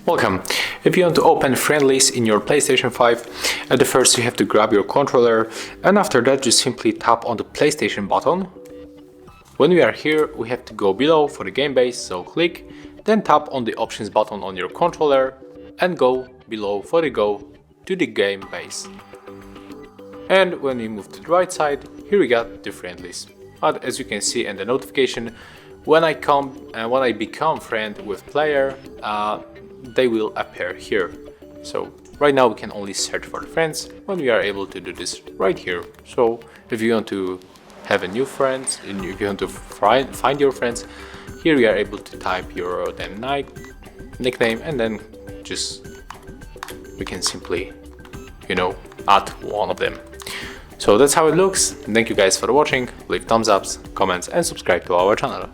Welcome. If you want to open friend list in your PlayStation 5, at the first you have to grab your controller, and after that just simply tap on the PlayStation button. When we are here, we have to go below for the game base, so click, then tap on the options button on your controller and go below for the go to the game base. And when we move to the right side, here we got the friend list. But as you can see in the notification, when I become friend with player, they will appear here. So right now we can only search for friends when we are able to do this right here. So if you want to have a new friends, and if you want to find your friends, here we are able to type your nickname, and then we can simply, add one of them. So that's how it looks. Thank you guys for watching. Leave thumbs ups, comments, and subscribe to our channel.